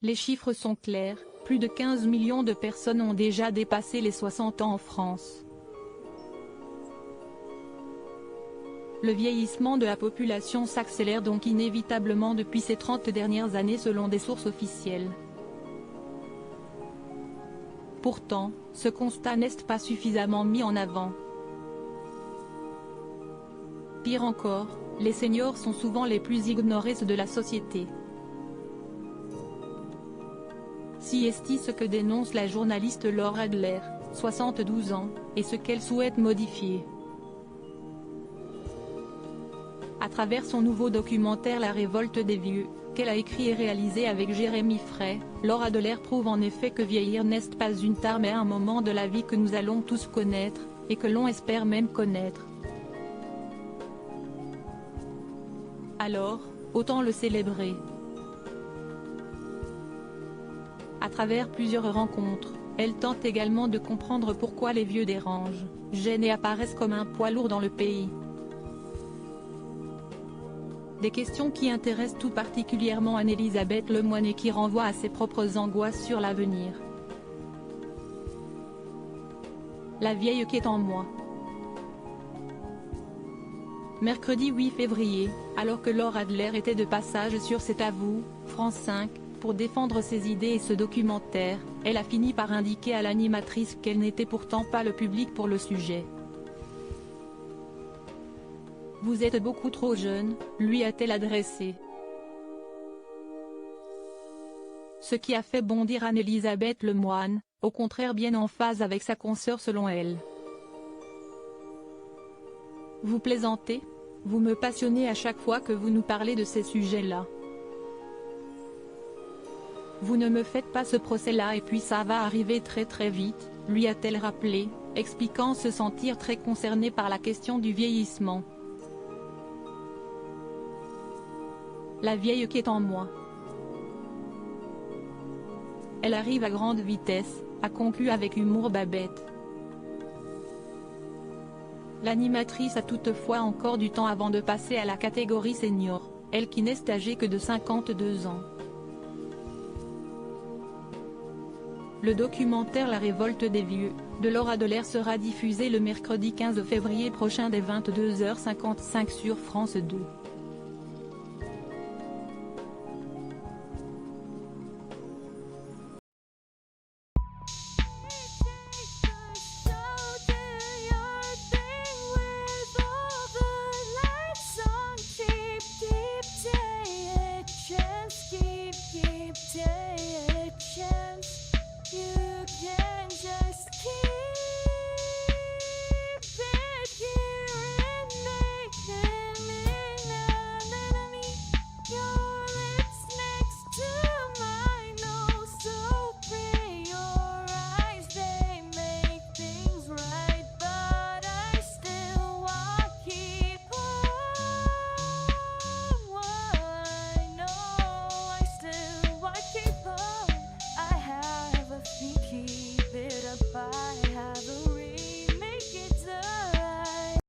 Les chiffres sont clairs, plus de 15 millions de personnes ont déjà dépassé les 60 ans en France. Le vieillissement de la population s'accélère donc inévitablement depuis ces 30 dernières années selon des sources officielles. Pourtant, ce constat n'est pas suffisamment mis en avant. Pire encore, les seniors sont souvent les plus ignorés de la société. Si est ce que dénonce la journaliste Laure Adler, 72 ans, et ce qu'elle souhaite modifier. À travers son nouveau documentaire La révolte des vieux, qu'elle a écrit et réalisé avec Jérémy Frey, Laure Adler prouve en effet que vieillir n'est pas une tare mais un moment de la vie que nous allons tous connaître, et que l'on espère même connaître. Alors, autant le célébrer. À travers plusieurs rencontres, elle tente également de comprendre pourquoi les vieux dérangent, gênent et apparaissent comme un poids lourd dans le pays. Des questions qui intéressent tout particulièrement Anne-Elisabeth Lemoine et qui renvoient à ses propres angoisses sur l'avenir. La vieille qui est en moi. Mercredi 8 février, alors que Laure Adler était de passage sur C'est à vous, France 5, pour défendre ses idées et ce documentaire, elle a fini par indiquer à l'animatrice qu'elle n'était pourtant pas le public pour le sujet. « Vous êtes beaucoup trop jeune », lui a-t-elle adressé. Ce qui a fait bondir Anne-Elisabeth Lemoine, au contraire bien en phase avec sa consoeur selon elle. « Vous plaisantez ? Vous me passionnez à chaque fois que vous nous parlez de ces sujets-là. Vous ne me faites pas ce procès-là et puis ça va arriver très vite », lui a-t-elle rappelé, expliquant se sentir très concernée par la question du vieillissement. La vieille qui est en moi. Elle arrive à grande vitesse, a conclu avec humour Babette. L'animatrice a toutefois encore du temps avant de passer à la catégorie senior, elle qui n'est âgée que de 52 ans. Le documentaire La révolte des vieux, de Laure Adler sera diffusé le mercredi 15 février prochain dès 22h55 sur France 2.